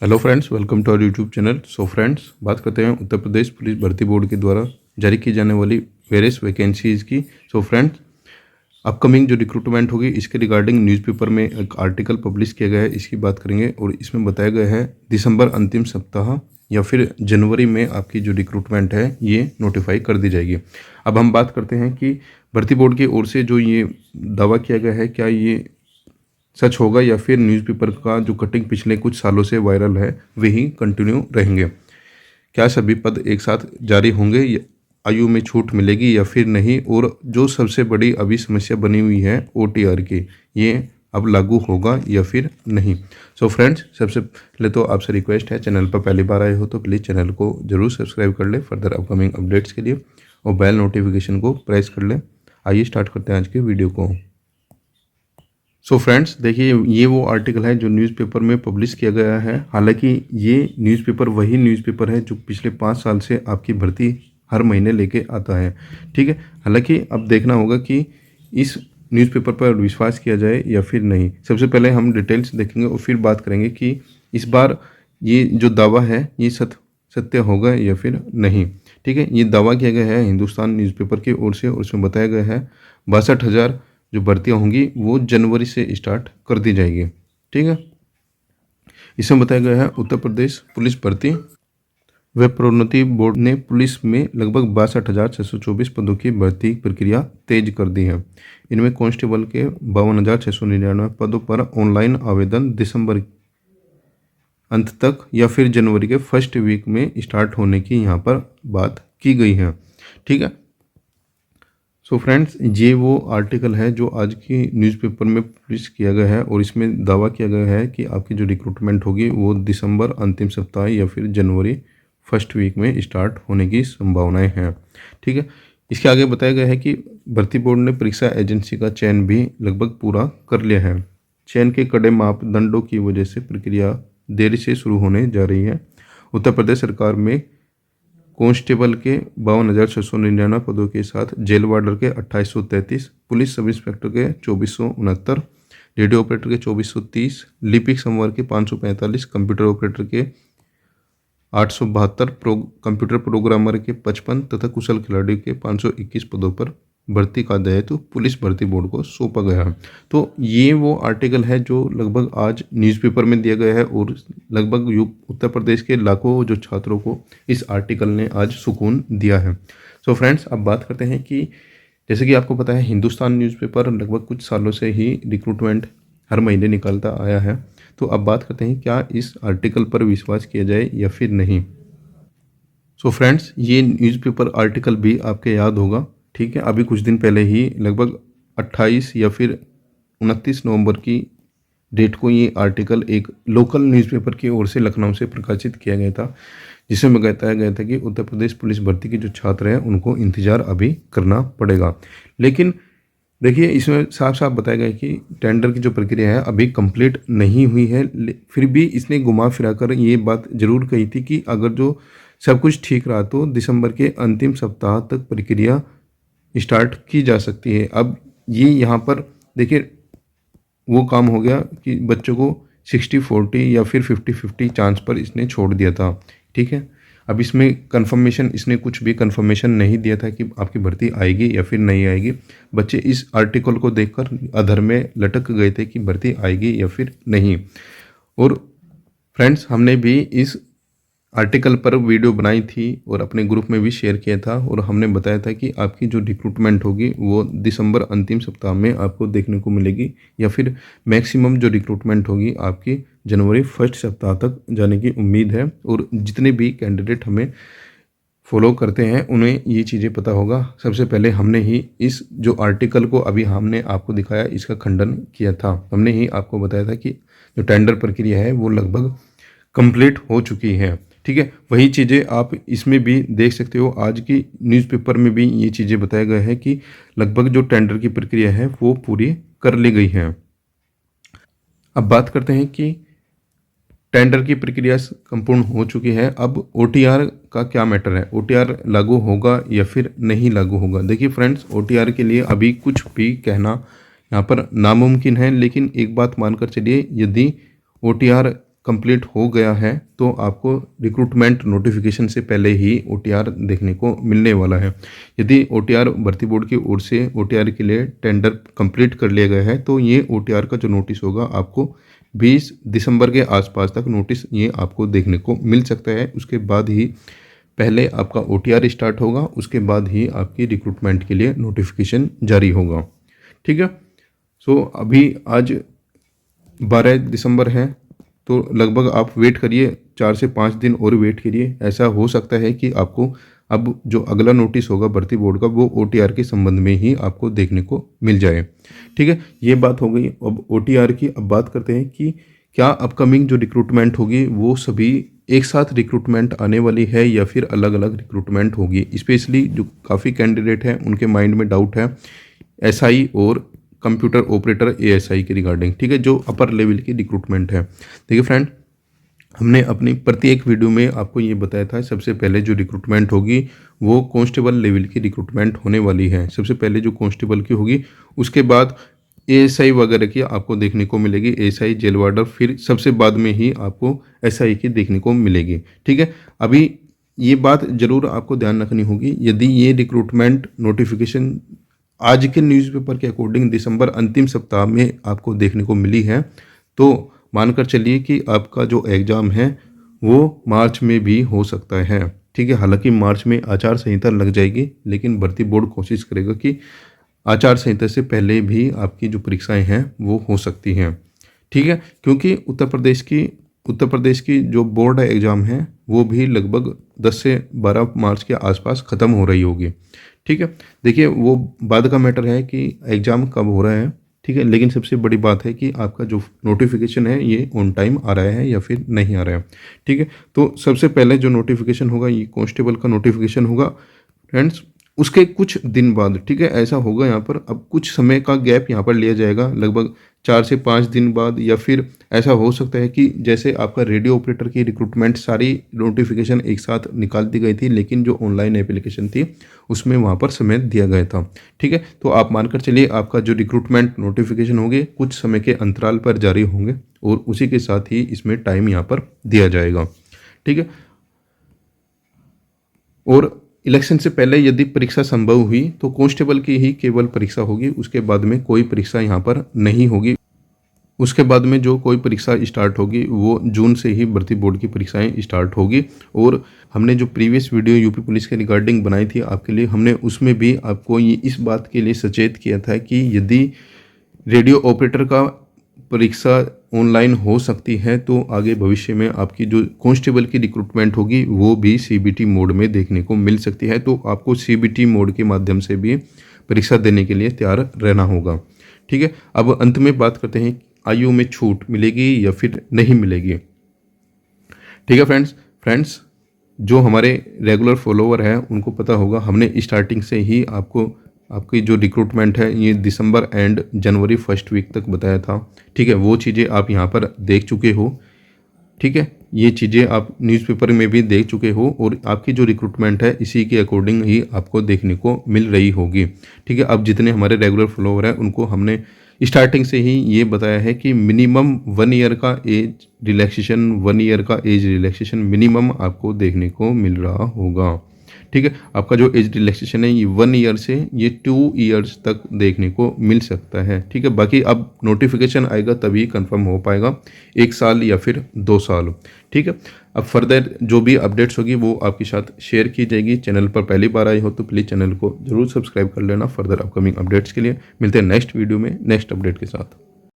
Hello friends, welcome to our YouTube channel. So friends, बात करते हैं उत्तर प्रदेश पुलिस भर्ती बोर्ड के द्वारा जारी की जाने वाली वेरियस वैकेंसीज़ की। सो फ्रेंड्स, अपकमिंग जो रिक्रूटमेंट होगी इसके रिगार्डिंग न्यूज़पेपर में एक आर्टिकल पब्लिश किया गया है, इसकी बात करेंगे। और इसमें बताया गया है दिसंबर अंतिम सप्ताह या फिर जनवरी में आपकी जो रिक्रूटमेंट है ये नोटिफाई कर दी जाएगी। अब हम बात करते हैं कि भर्ती बोर्ड की ओर से जो ये दावा किया गया है, क्या ये सच होगा या फिर न्यूज़पेपर का जो कटिंग पिछले कुछ सालों से वायरल है वही कंटिन्यू रहेंगे। क्या सभी पद एक साथ जारी होंगे, आयु में छूट मिलेगी या फिर नहीं, और जो सबसे बड़ी अभी समस्या बनी हुई है OTR की, ये अब लागू होगा या फिर नहीं। सो फ्रेंड्स, सबसे पहले तो आपसे रिक्वेस्ट है, चैनल पर पहली बार आए हो तो प्लीज़ चैनल को जरूर सब्सक्राइब कर ले फर्दर अपकमिंग अपडेट्स के लिए, और बेल नोटिफिकेशन को प्रेस कर ले। आइए स्टार्ट करते हैं आज के वीडियो को। सो फ्रेंड्स, देखिए ये वो आर्टिकल है जो न्यूज़पेपर में पब्लिश किया गया है। हालांकि ये न्यूज़पेपर वही न्यूज़पेपर है जो पिछले 5 साल से आपकी भर्ती हर महीने लेके आता है, ठीक है। हालांकि अब देखना होगा कि इस न्यूज़पेपर पर विश्वास किया जाए या फिर नहीं। सबसे पहले हम डिटेल्स देखेंगे और फिर बात करेंगे कि इस बार ये जो दावा है ये सत्य होगा या फिर नहीं, ठीक है। ये दावा किया गया है हिंदुस्तान न्यूज़पेपर की ओर से, और उसमें बताया गया है 62,000 जो भर्तियाँ होंगी वो जनवरी से स्टार्ट कर दी जाएगी, ठीक है। इसमें बताया गया है उत्तर प्रदेश पुलिस भर्ती व प्रोन्नति बोर्ड ने पुलिस में लगभग 62,624 पदों की भर्ती प्रक्रिया तेज कर दी है। इनमें कांस्टेबल के 52,699 पदों पर ऑनलाइन आवेदन दिसंबर अंत तक या फिर जनवरी के फर्स्ट वीक में स्टार्ट होने की यहाँ पर बात की गई है, ठीक है। सो फ्रेंड्स, ये वो आर्टिकल है जो आज की न्यूज़पेपर में पब्लिश किया गया है, और इसमें दावा किया गया है कि आपकी जो रिक्रूटमेंट होगी वो दिसंबर अंतिम सप्ताह या फिर जनवरी फर्स्ट वीक में स्टार्ट होने की संभावनाएं हैं, ठीक है। इसके आगे बताया गया है कि भर्ती बोर्ड ने परीक्षा एजेंसी का चयन भी लगभग पूरा कर लिया है। चयन के कड़े मापदंडों की वजह से प्रक्रिया देरी से शुरू होने जा रही है। उत्तर प्रदेश सरकार में कांस्टेबल के 52,699 पदों के साथ जेल वार्डर के 2833, पुलिस सब इंस्पेक्टर के 2469, रेडियो ऑपरेटर के 2430, लिपिक संवर्ग के 545, कंप्यूटर ऑपरेटर के 872, कंप्यूटर प्रोग्रामर के 55 तथा कुशल खिलाड़ी के 521 पदों पर भर्ती का दायित्व पुलिस भर्ती बोर्ड को सौंपा गया है। तो ये वो आर्टिकल है जो लगभग आज न्यूज़पेपर में दिया गया है, और लगभग उत्तर प्रदेश के लाखों जो छात्रों को इस आर्टिकल ने आज सुकून दिया है। सो फ्रेंड्स, अब बात करते हैं कि जैसे कि आपको पता है हिंदुस्तान न्यूज़पेपर लगभग कुछ सालों से ही रिक्रूटमेंट हर महीने निकालता आया है। तो अब बात करते हैं क्या इस आर्टिकल पर विश्वास किया जाए या फिर नहीं। सो फ्रेंड्स, ये न्यूज़पेपर आर्टिकल भी आपके याद होगा, ठीक है। अभी कुछ दिन पहले ही लगभग 28 या फिर 29 नवंबर की डेट को ये आर्टिकल एक लोकल न्यूज़पेपर की ओर से लखनऊ से प्रकाशित किया गया था, जिसमें बताया गया था कि उत्तर प्रदेश पुलिस भर्ती के जो छात्र हैं उनको इंतज़ार अभी करना पड़ेगा। लेकिन देखिए, इसमें साफ साफ बताया गया कि टेंडर की जो प्रक्रिया है अभी कंप्लीट नहीं हुई है। फिर भी इसने घुमा फिरा कर ये बात जरूर कही थी कि अगर जो सब कुछ ठीक रहा तो दिसंबर के अंतिम सप्ताह तक प्रक्रिया स्टार्ट की जा सकती है। अब ये यहाँ पर देखिए वो काम हो गया कि बच्चों को 60-40 या फिर 50-50 चांस पर इसने छोड़ दिया था, ठीक है। अब इसमें कंफर्मेशन, इसने कुछ भी कंफर्मेशन नहीं दिया था कि आपकी भर्ती आएगी या फिर नहीं आएगी। बच्चे इस आर्टिकल को देखकर अधर में लटक गए थे कि भर्ती आएगी या फिर नहीं। और फ्रेंड्स, हमने भी इस आर्टिकल पर वीडियो बनाई थी और अपने ग्रुप में भी शेयर किया था, और हमने बताया था कि आपकी जो रिक्रूटमेंट होगी वो दिसंबर अंतिम सप्ताह में आपको देखने को मिलेगी, या फिर मैक्सिमम जो रिक्रूटमेंट होगी आपकी जनवरी फर्स्ट सप्ताह तक जाने की उम्मीद है। और जितने भी कैंडिडेट हमें फॉलो करते हैं उन्हें ये चीज़ें पता होगा। सबसे पहले हमने ही इस जो आर्टिकल को अभी हमने आपको दिखाया इसका खंडन किया था। हमने ही आपको बताया था कि जो टेंडर प्रक्रिया है वो लगभग कंप्लीट हो चुकी है, ठीक है। वही चीज़ें आप इसमें भी देख सकते हो। आज की न्यूज़पेपर में भी ये चीज़ें बताया गया है कि लगभग जो टेंडर की प्रक्रिया है वो पूरी कर ली गई है। अब बात करते हैं कि टेंडर की प्रक्रिया संपूर्ण हो चुकी है। अब OTR का क्या मैटर है, OTR लागू होगा या फिर नहीं लागू होगा। देखिए फ्रेंड्स, OTR के लिए अभी कुछ भी कहना यहाँ पर नामुमकिन है, लेकिन एक बात मानकर चलिए, यदि OTR कंप्लीट हो गया है तो आपको रिक्रूटमेंट नोटिफिकेशन से पहले ही OTR देखने को मिलने वाला है। यदि OTR भर्ती बोर्ड की ओर से OTR के लिए टेंडर कंप्लीट कर लिया गया है तो ये OTR का जो नोटिस होगा आपको 20 दिसंबर के आसपास तक नोटिस ये आपको देखने को मिल सकता है। उसके बाद ही पहले आपका OTR स्टार्ट होगा, उसके बाद ही आपकी रिक्रूटमेंट के लिए नोटिफिकेशन जारी होगा। ठीक है। सो अभी आज 12 दिसंबर है तो लगभग आप वेट करिए, 4 से 5 दिन और वेट करिए। ऐसा हो सकता है कि आपको अब जो अगला नोटिस होगा भर्ती बोर्ड का वो OTR के संबंध में ही आपको देखने को मिल जाए। ठीक है, ये बात हो गई अब OTR की। अब बात करते हैं कि क्या अपकमिंग जो रिक्रूटमेंट होगी वो सभी एक साथ रिक्रूटमेंट आने वाली है या फिर अलग अलग रिक्रूटमेंट होगी। स्पेशली जो काफ़ी कैंडिडेट हैं उनके माइंड में डाउट है SI और कंप्यूटर ऑपरेटर ASI के रिगार्डिंग। ठीक है, जो अपर लेवल की रिक्रूटमेंट है। देखिए फ्रेंड, हमने अपनी प्रत्येक वीडियो में आपको ये बताया था सबसे पहले जो रिक्रूटमेंट होगी वो कांस्टेबल लेवल की रिक्रूटमेंट होने वाली है। सबसे पहले जो कांस्टेबल की होगी, उसके बाद ASI वगैरह की आपको देखने को मिलेगी, ASI जेल वार्डर, फिर सबसे बाद में ही आपको SI की देखने को मिलेगी। ठीक है, अभी ये बात ज़रूर आपको ध्यान रखनी होगी, यदि ये रिक्रूटमेंट नोटिफिकेशन आज के न्यूज़पेपर के अकॉर्डिंग दिसंबर अंतिम सप्ताह में आपको देखने को मिली है तो मानकर चलिए कि आपका जो एग्ज़ाम है वो मार्च में भी हो सकता है। ठीक है, हालांकि मार्च में आचार संहिता लग जाएगी, लेकिन भर्ती बोर्ड कोशिश करेगा कि आचार संहिता से पहले भी आपकी जो परीक्षाएं हैं वो हो सकती हैं। ठीक है, क्योंकि उत्तर प्रदेश की जो बोर्ड एग्ज़ाम है वो भी लगभग 10 से 12 मार्च के आसपास ख़त्म हो रही होगी। ठीक है, देखिए वो बाद का मैटर है कि एग्ज़ाम कब हो रहा है। ठीक है, लेकिन सबसे बड़ी बात है कि आपका जो नोटिफिकेशन है ये ऑन टाइम आ रहा है या फिर नहीं आ रहा है। ठीक है, तो सबसे पहले जो नोटिफिकेशन होगा ये कांस्टेबल का नोटिफिकेशन होगा फ्रेंड्स। उसके कुछ दिन बाद, ठीक है, ऐसा होगा यहाँ पर, अब कुछ समय का गैप यहाँ पर लिया जाएगा, लगभग 4 से 5 दिन बाद, या फिर ऐसा हो सकता है कि जैसे आपका रेडियो ऑपरेटर की रिक्रूटमेंट सारी नोटिफिकेशन एक साथ निकाल दी गई थी, लेकिन जो ऑनलाइन एप्लीकेशन थी उसमें वहाँ पर समय दिया गया था। ठीक है, तो आप मानकर चलिए आपका जो रिक्रूटमेंट नोटिफिकेशन होंगे कुछ समय के अंतराल पर जारी होंगे और उसी के साथ ही इसमें टाइम यहाँ पर दिया जाएगा। ठीक है, और इलेक्शन से पहले यदि परीक्षा संभव हुई तो कांस्टेबल की ही केवल परीक्षा होगी, उसके बाद में कोई परीक्षा यहाँ पर नहीं होगी। उसके बाद में जो कोई परीक्षा स्टार्ट होगी वो जून से ही भर्ती बोर्ड की परीक्षाएं स्टार्ट होगी। और हमने जो प्रीवियस वीडियो यूपी पुलिस के रिगार्डिंग बनाई थी आपके लिए, हमने उसमें भी आपको ये इस बात के लिए सचेत किया था कि यदि रेडियो ऑपरेटर का परीक्षा ऑनलाइन हो सकती है तो आगे भविष्य में आपकी जो कांस्टेबल की रिक्रूटमेंट होगी वो भी CBT मोड में देखने को मिल सकती है। तो आपको CBT मोड के माध्यम से भी परीक्षा देने के लिए तैयार रहना होगा। ठीक है, अब अंत में बात करते हैं आयु में छूट मिलेगी या फिर नहीं मिलेगी। ठीक है फ्रेंड्स, जो हमारे रेगुलर फॉलोवर हैं उनको पता होगा, हमने स्टार्टिंग से ही आपकी जो रिक्रूटमेंट है ये दिसंबर एंड जनवरी फर्स्ट वीक तक बताया था। ठीक है, वो चीज़ें आप यहाँ पर देख चुके हो। ठीक है, ये चीज़ें आप न्यूज़पेपर में भी देख चुके हो और आपकी जो रिक्रूटमेंट है इसी के अकॉर्डिंग ही आपको देखने को मिल रही होगी। ठीक है, अब जितने हमारे रेगुलर फॉलोवर हैं उनको हमने स्टार्टिंग से ही ये बताया है कि मिनिमम 1 ईयर का एज रिलैक्सेशन मिनिमम आपको देखने को मिल रहा होगा। ठीक है, आपका जो एज रिलैक्सेशन है ये 1 ईयर से ये 2 ईयर्स तक देखने को मिल सकता है। ठीक है, बाकी अब नोटिफिकेशन आएगा तभी कंफर्म हो पाएगा, 1 साल या फिर 2 साल। ठीक है, अब फर्दर जो भी अपडेट्स होगी वो आपके साथ शेयर की जाएगी। चैनल पर पहली बार आए हो तो प्लीज़ चैनल को जरूर सब्सक्राइब कर लेना फर्दर अपकमिंग अपडेट्स के लिए। मिलते हैं नेक्स्ट वीडियो में नेक्स्ट अपडेट के साथ।